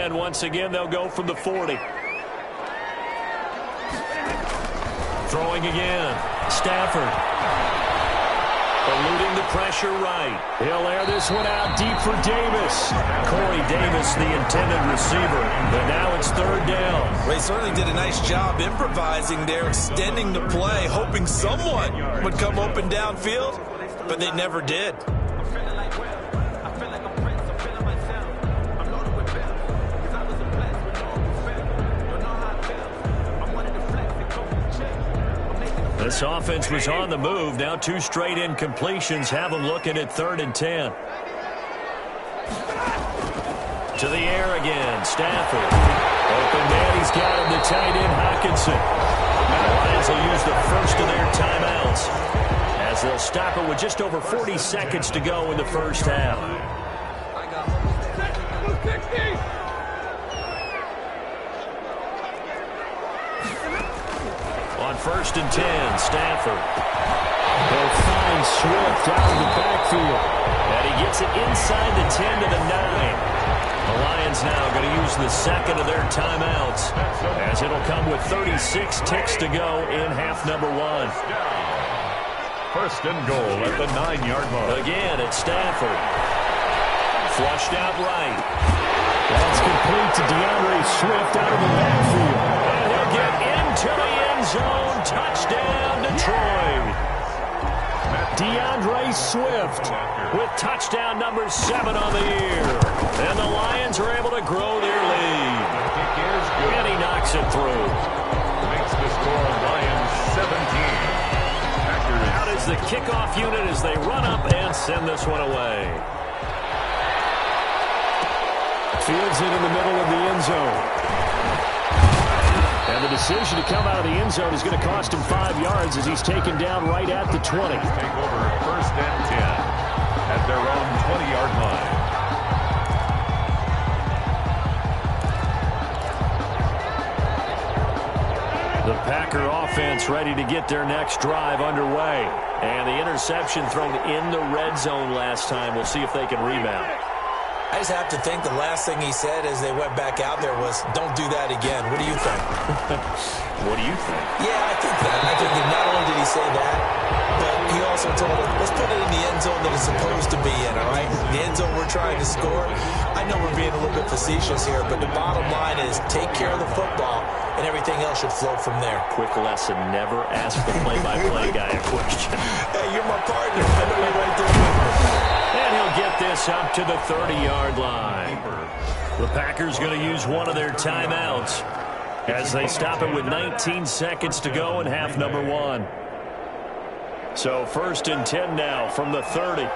10. Once again, they'll go from the 40. Throwing again. Stafford. Eluding the pressure right. He'll air this one out deep for Davis. Corey Davis, the intended receiver. But now it's third down. Well, he certainly did a nice job improvising there, extending the play, hoping someone would come open downfield, but they never did. This offense was on the move. Now 2 straight incompletions have them looking at 3rd and 10. To the air again. Stafford. Open man. He's got him. The tight end, Hockenson. The Lions will use the first of their timeouts as they'll stop it with just over 40 seconds to go in the first half. On 1st and 10, Stafford. They'll find Swift out of the backfield. And he gets it inside the 10 to the 9. The Lions now going to use the second of their timeouts as it'll come with 36 ticks to go in half number 1. 1st and goal at the 9-yard mark. Again, it's Stafford. Flushed out right. That's complete to DeAndre Swift out of the backfield. And he'll get into the end zone. Touchdown, Detroit. DeAndre Swift with touchdown number 7 on the year. And the Lions are able to grow their lead. And he knocks it through. Makes the score Lions 17. Out is the kickoff unit as they run up and send this one away. Fields it in the middle of the end zone. And the decision to come out of the end zone is going to cost him 5 yards as he's taken down right at the 20. Take over 1st and 10 at their own 20-yard line. The Packer offense ready to get their next drive underway. And the interception thrown in the red zone last time. We'll see if they can rebound. I just have to think the last thing he said as they went back out there was, don't do that again. What do you think? What do you think? Yeah, I think that. I think that not only did he say that, but he also told him, let's put it in the end zone that it's supposed to be in, all right? The end zone we're trying to score. I know we're being a little bit facetious here, but the bottom line is take care of the football, and everything else should flow from there. Quick lesson, never ask the play-by-play guy a question. Hey, you're my partner. I know you're right there. And he'll get this up to the 30-yard line. The Packers going to use one of their timeouts as they stop it with 19 seconds to go in half number 1. So 1st and 10 now from the 30.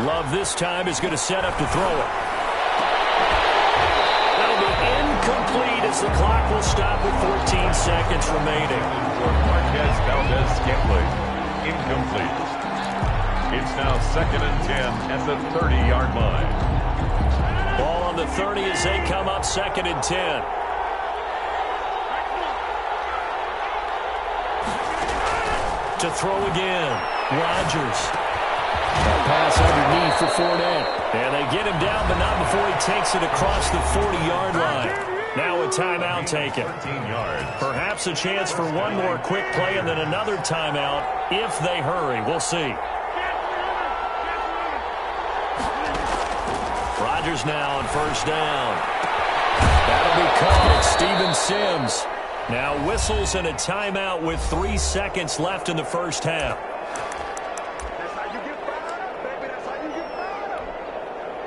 Love this time is going to set up to throw it. That'll be incomplete as the clock will stop with 14 seconds remaining. Marquez Valdez-Scantling, incomplete. It's now 2nd and 10 at the 30-yard line. Ball on the 30 as they come up 2nd and 10. To throw again, Rodgers. A pass underneath for Fournette. And they get him down, but not before he takes it across the 40-yard line. Now a timeout taken. 13 yards. Perhaps a chance for one more quick play and then another timeout if they hurry. We'll see. Rodgers now on 1st down. That'll be called. Steven Sims now whistles in a timeout with 3 seconds left in the first half.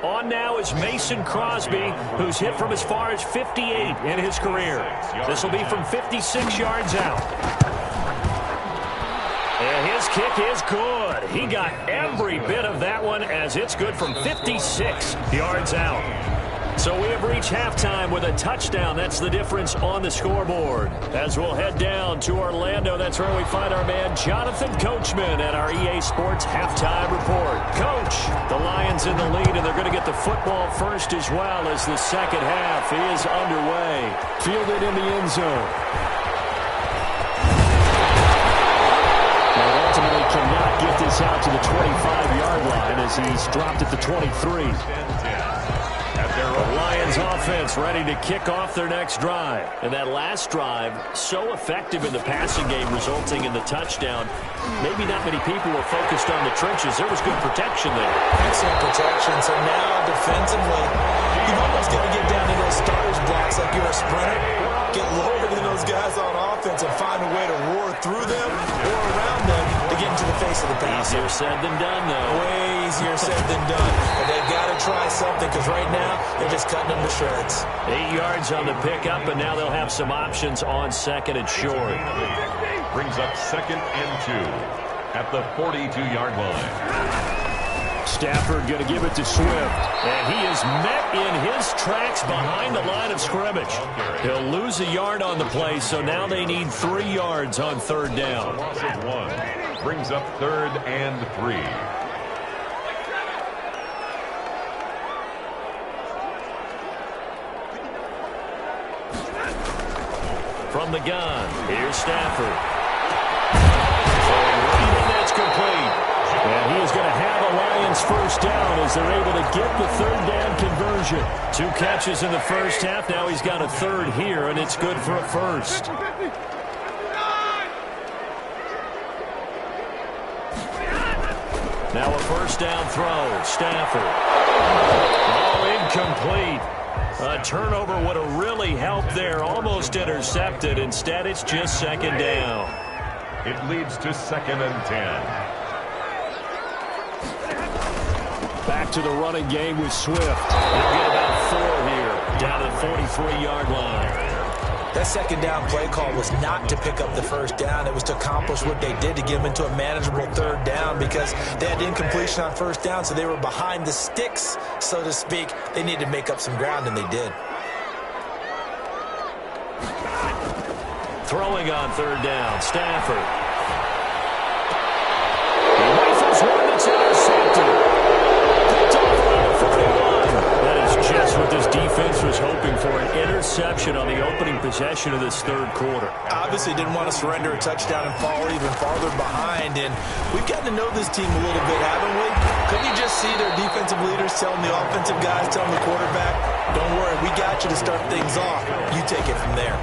On now is Mason Crosby, who's hit from as far as 58 in his career. This will be from 56 yards out. And his kick is good. He got every bit of that one as it's good from 56 yards out. So we have reached halftime with a touchdown. That's the difference on the scoreboard. As we'll head down to Orlando, that's where we find our man Jonathan Coachman at our EA Sports Halftime Report. Coach, the Lions in the lead, and they're going to get the football first as well as the second half is underway. Fielded in the end zone. Now ultimately cannot get this out to the 25-yard line as he's dropped at the 23. The Lions offense ready to kick off their next drive. And that last drive, so effective in the passing game, resulting in the touchdown. Maybe not many people were focused on the trenches. There was good protection there. Excellent protection. So now defensively, you've almost got to get down to those starters blocks like you're a sprinter. Get lower than those guys on offense and find a way to roar through them or around them to get into the face of the passer. Easier said than done, though. Way easier said than done. But they've got to try something because right now they're just cutting them to shreds. 8 yards on the pickup, and now they'll have some options on second and short. Brings up 2nd and 2 at the 42-yard line. Stafford going to give it to Swift. And he is met in his tracks behind the line of scrimmage. He'll lose a yard on the play, so now they need 3 yards on third down. Loss of 1 brings up 3rd and 3. From the gun, here's Stafford. And that's complete. And he is going to have a Lions first down as they're able to get the third down conversion. 2 catches in the first half. Now he's got a third here, and it's good for a first. Now a first down throw. Stafford. All incomplete. A turnover would have really helped there. Almost intercepted. Instead, it's just 2nd down. It leads to 2nd and 10. Back to the running game with Swift. They'll get about 4 here, down to the 43-yard line. That 2nd down play call was not to pick up the first down. It was to accomplish what they did to get them into a manageable third down because they had incompletion on first down, so they were behind the sticks, so to speak. They needed to make up some ground, and they did. Throwing on third down, Stafford. He rifles one that's intercepted. Just what this defense was hoping for, an interception on the opening possession of this third quarter. Obviously didn't want to surrender a touchdown and fall even farther behind, and we've gotten to know this team a little bit, haven't we? Couldn't you just see their defensive leaders telling the offensive guys, telling the quarterback, don't worry, we got you to start things off. You take it from there.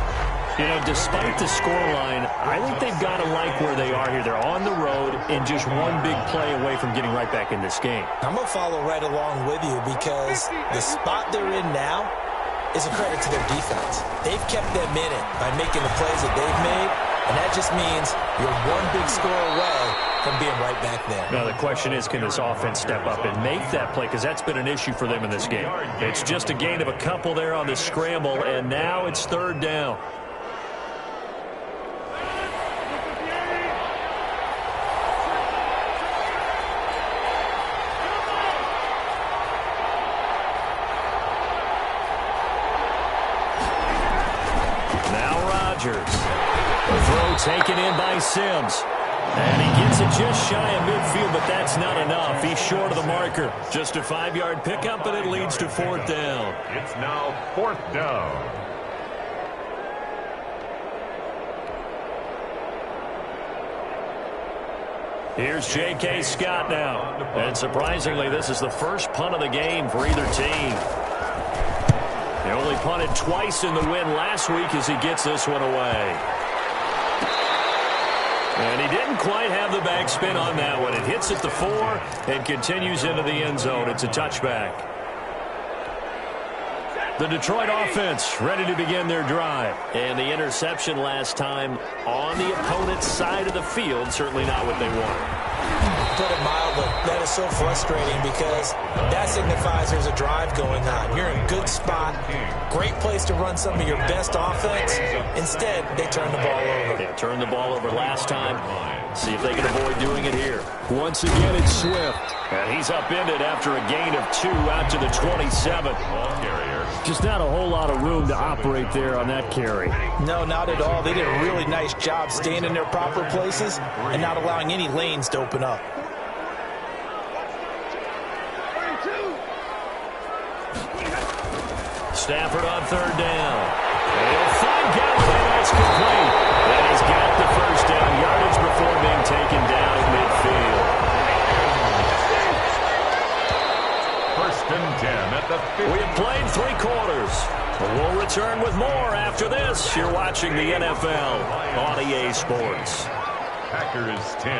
You know, despite the scoreline, I think they've got to like where they are here. They're on the road and just one big play away from getting right back in this game. I'm going to follow right along with you because the spot they're in now is a credit to their defense. They've kept them in it by making the plays that they've made, and that just means you're one big score away from being right back there. Now, the question is, can this offense step up and make that play? Because that's been an issue for them in this game. It's just a gain of a couple there on the scramble, and now it's third down. The throw taken in by Sims. And he gets it just shy of midfield, but that's not enough. He's short of the marker. Just a 5-yard pickup, and it leads to 4th down. It's now 4th down. Here's J.K. Scott now. And surprisingly, this is the first punt of the game for either team. He only punted twice in the win last week as he gets this one away. And he didn't quite have the backspin on that one. It hits at the 4 and continues into the end zone. It's a touchback. The Detroit offense ready to begin their drive. And the interception last time on the opponent's side of the field, certainly not what they wanted. Put it mildly, that is so frustrating because that signifies there's a drive going on. You're in a good spot, great place to run some of your best offense. Instead, they turn the ball over. They turned the ball over last time. See if they can avoid doing it here. Once again, it's Swift. And he's upended after a gain of 2 out to the 27. Just not a whole lot of room to operate there on that carry. No, not at all. They did a really nice job staying in their proper places and not allowing any lanes to open up. Stafford on third down. He'll find Galloway. That's complete. And he's got the first down. Yardage before being taken down at midfield. We have played 3 quarters. We'll return with more after this. You're watching the NFL on EA Sports. Packers 10.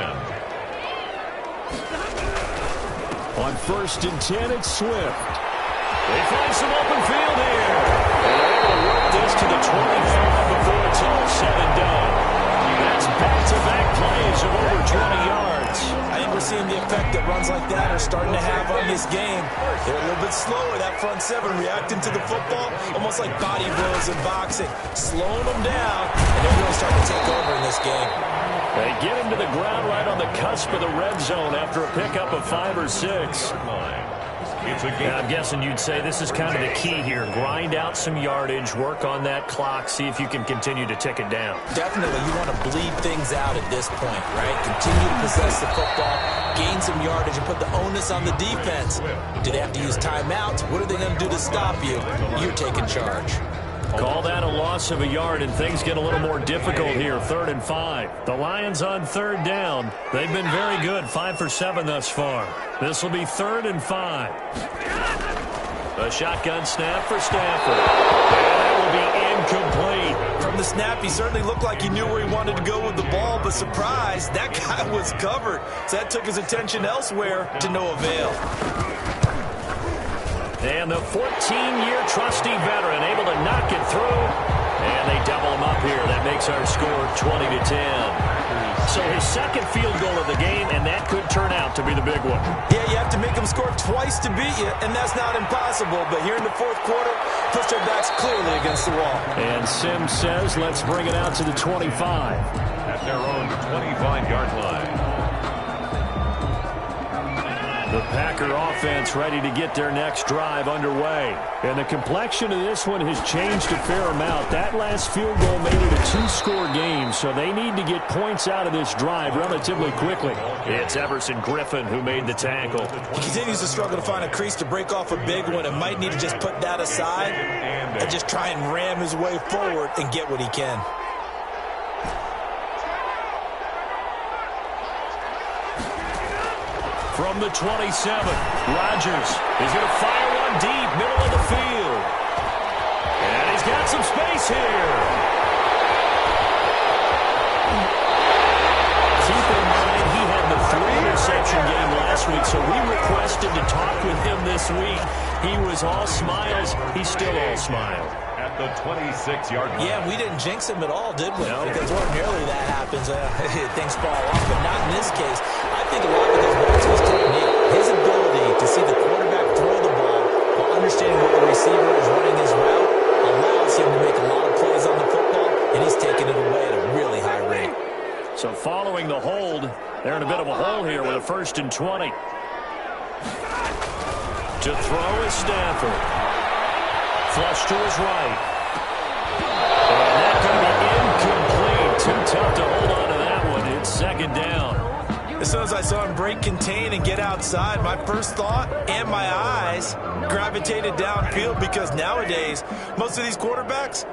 On 1st and 10, it's Swift. They find some open field here. And they're able to work this to the 25 before it's all said and done. That's back-to-back plays of over 20 yards. I think we're seeing the effect that runs like that are starting to have on this game. They're a little bit slower, that front 7, reacting to the football, almost like body blows in boxing, slowing them down, and they're really starting to take over in this game. They get him to the ground right on the cusp of the red zone after a pickup of 5 or 6. I'm guessing you'd say this is kind of the key here. Grind out some yardage, work on that clock, see if you can continue to tick it down. Definitely, you want to bleed things out at this point, right? Continue to possess the football, gain some yardage, and put the onus on the defense. Do they have to use timeouts? What are they going to do to stop you? You're taking charge. Call that a loss of a yard, and things get a little more difficult here. 3rd and 5. The Lions on 3rd down. They've been very good, 5 for 7 thus far. This will be 3rd and 5. A shotgun snap for Stafford. And that will be incomplete. From the snap, he certainly looked like he knew where he wanted to go with the ball, but surprise, that guy was covered. So that took his attention elsewhere to no avail. And the 14-year trusty veteran able to knock it through. And they double him up here. That makes our score 20-10. So his second field goal of the game, and that could turn out to be the big one. Yeah, you have to make them score twice to beat you, and that's not impossible. But here in the 4th quarter, pushed their backs clearly against the wall. And Sims says, let's bring it out to the 25. At their own 25-yard line. The Packer offense ready to get their next drive underway. And the complexion of this one has changed a fair amount. That last field goal made it a 2-score game, so they need to get points out of this drive relatively quickly. It's Everson Griffin who made the tackle. He continues to struggle to find a crease to break off a big one and might need to just put that aside and just try and ram his way forward and get what he can. From the 27, Rodgers is going to fire one deep, middle of the field. And he's got some space here. Keep in mind, he had the 3-interception game last week, so we requested to talk with him this week. He was all smiles. He's still all smile. At the 26-yard line. Yeah, we didn't jinx him at all, did we? No. Because ordinarily that happens. Things fall off, but not in this case. I think a lot of this was his technique. His ability to see the quarterback throw the ball while understanding where the receiver is running his route allows him to make a lot of plays on the football, and he's taking it away at a really high rate. So following the hold, they're in a bit of a hole here with a 1st and 20. To throw is Stafford. Flush to his right. And that's going to be incomplete. Too tough to hold on to that one. It's 2nd down. As soon as I saw him break contain and get outside, my first thought and my eyes gravitated downfield because nowadays, most of these quarterbacks,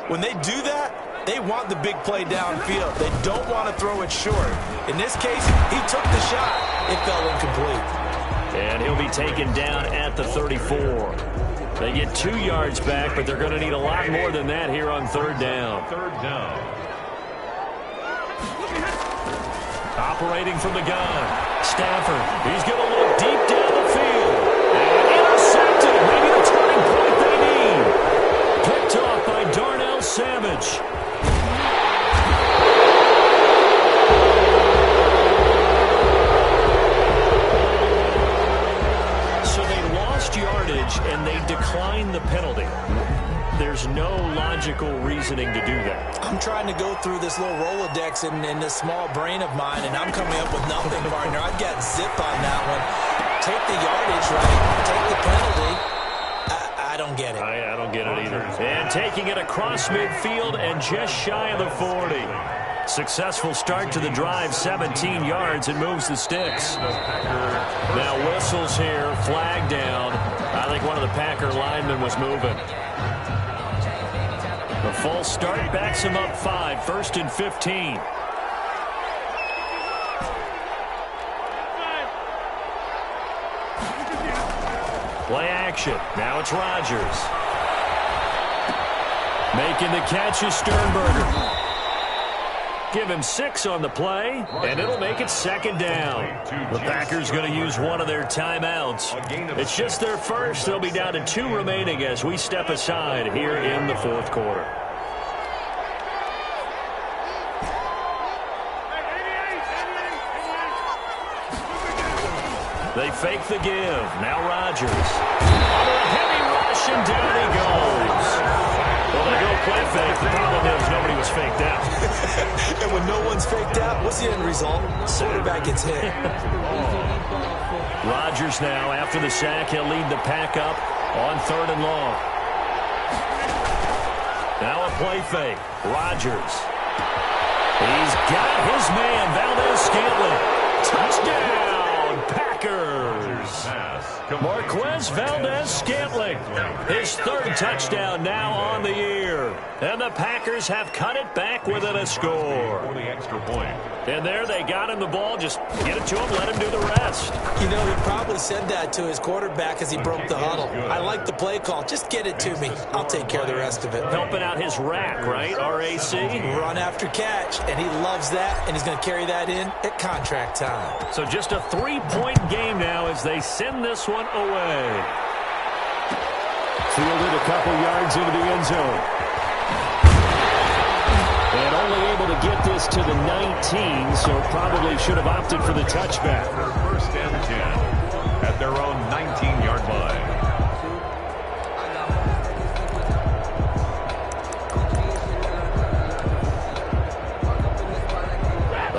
when they do that, they want the big play downfield. They don't want to throw it short. In this case, he took the shot. It fell incomplete. And he'll be taken down at the 34. They get 2 yards back, but they're going to need a lot more than that here on 3rd down. 3rd down. Operating from the gun. Stafford, he's going to look deep down the field. And intercepted. Maybe the turning point they need. Picked off by Darnell Savage. So they lost yardage, and they declined the penalty. There's no logical reasoning to do that. I'm trying to go through this little Rolodex in this small brain of mine, and I'm coming up with nothing, partner. I've got zip on that one. Take the yardage, right? Take the penalty. I don't get it. I don't get it either. And taking it across midfield and just shy of the 40. Successful start to the drive, 17 yards, and moves the sticks. Now whistles here, flag down. I think one of the Packer linemen was moving. The false start backs him up 5, 1st and 15. Play action. Now it's Rodgers. Making the catch is Sternberger. Give him 6 on the play, and it'll make it second down. The Packers going to use one of their timeouts. It's just their first. They'll be down to 2 remaining as we step aside here in the fourth quarter. They fake the give. Now Rodgers. Under a heavy rush, and down he goes. Well, they go play fake. The problem is nobody was faked out. And when no one's faked out, what's the end result? Quarterback gets hit. Rodgers now, after the sack, he'll lead the pack up on 3rd and long. Now a play fake. Rodgers. He's got his man, Valdez-Scantling. Touchdown, Packers. Marquez Valdez-Scantling, his 3rd touchdown now on the year. And the Packers have cut it back within a score. For the extra point. And there they got him the ball. Just get it to him, let him do the rest. You know, he probably said that to his quarterback as he broke the huddle. I like the play call. Just get it to me. I'll take care of the rest of it. Helping out his rack, right? R-A-C? Run after catch, and he loves that, and he's going to carry that in at contract time. So just a 3-point game now as they send this one away. Fielded a couple yards into the end zone. And only able to get this to the 19, so probably should have opted for the touchback. 1st and 10 at their own 19-yard line.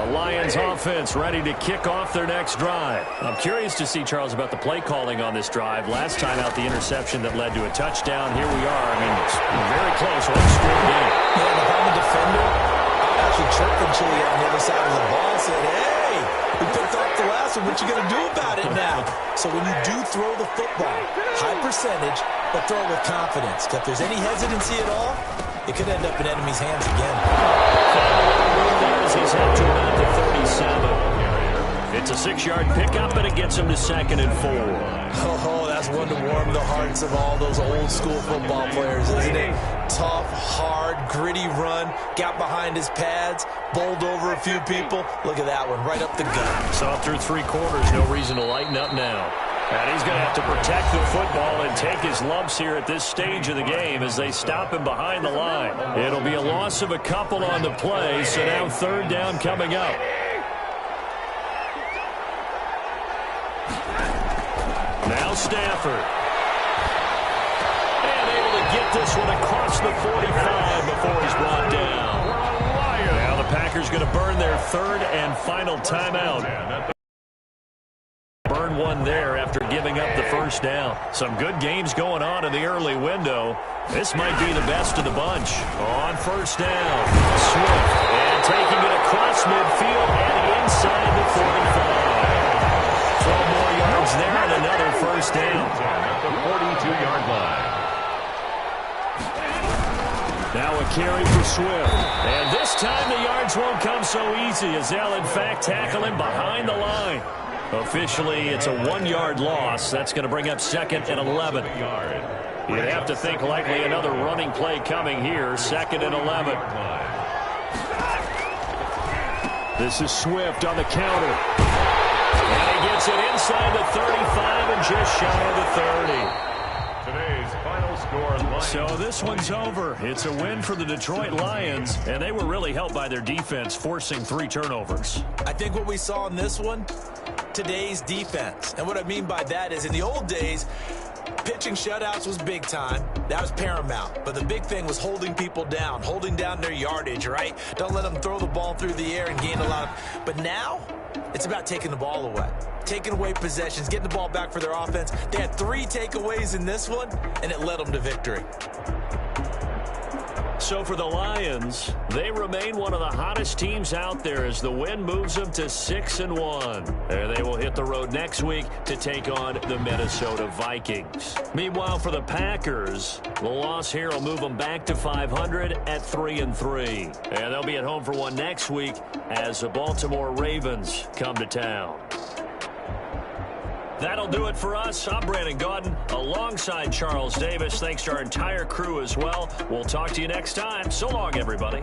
Lions offense ready to kick off their next drive. I'm curious to see, Charles, about the play calling on this drive. Last time out, the interception that led to a touchdown. Here we are. I mean, it's very close. One straight game. Yeah, if I'm a defender, I'm actually chirping Chili on the other side of the ball and saying, hey, we picked off the last one. What you going to do about it now? So when you do throw the football, high percentage, but throw it with confidence. If there's any hesitancy at all, it could end up in enemy's hands again. He's up to about the 37. It's a 6-yard pickup, and it gets him to 2nd and 4. Oh, that's one to warm the hearts of all those old-school football players, isn't it? Tough, hard, gritty run, got behind his pads, bowled over a few people. Look at that one, right up the gut. So through 3 quarters, no reason to lighten up now. And he's going to have to protect the football and take his lumps here at this stage of the game as they stop him behind the line. It'll be a loss of a couple on the play, so now 3rd down coming up. Now Stafford. And able to get this one across the 45 before he's brought down. Now the Packers going to burn their 3rd and final timeout. Burn one there after giving up the 1st down. Some good games going on in the early window. This might be the best of the bunch. On 1st down, Swift. And taking it across midfield and inside the 45. 12 more yards there and another 1st down. At the 42-yard line. Now a carry for Swift. And this time the yards won't come so easy as they'll in fact tackle him behind the line. Officially, it's a 1-yard loss. That's going to bring up 2nd and 11. You'd have to think likely another running play coming here. 2nd and 11. This is Swift on the counter. And he gets it inside the 35 and just shy of the 30. Today's final score. So this one's over. It's a win for the Detroit Lions, and they were really helped by their defense, forcing 3 turnovers. I think what we saw in this one, today's defense. And what I mean by that is in the old days, pitching shutouts was big time. That was paramount. But the big thing was holding people down, holding down their yardage, right? Don't let them throw the ball through the air and gain a lot of... But now, it's about taking the ball away. Taking away possessions, getting the ball back for their offense. They had 3 takeaways in this one, and it led them to victory. So for the Lions, they remain one of the hottest teams out there as the win moves them to 6-1. And they will hit the road next week to take on the Minnesota Vikings. Meanwhile, for the Packers, the loss here will move them back to 500 at 3-3. And they'll be at home for one next week as the Baltimore Ravens come to town. That'll do it for us. I'm Brandon Gaudin alongside Charles Davis. Thanks to our entire crew as well. We'll talk to you next time. So long, everybody.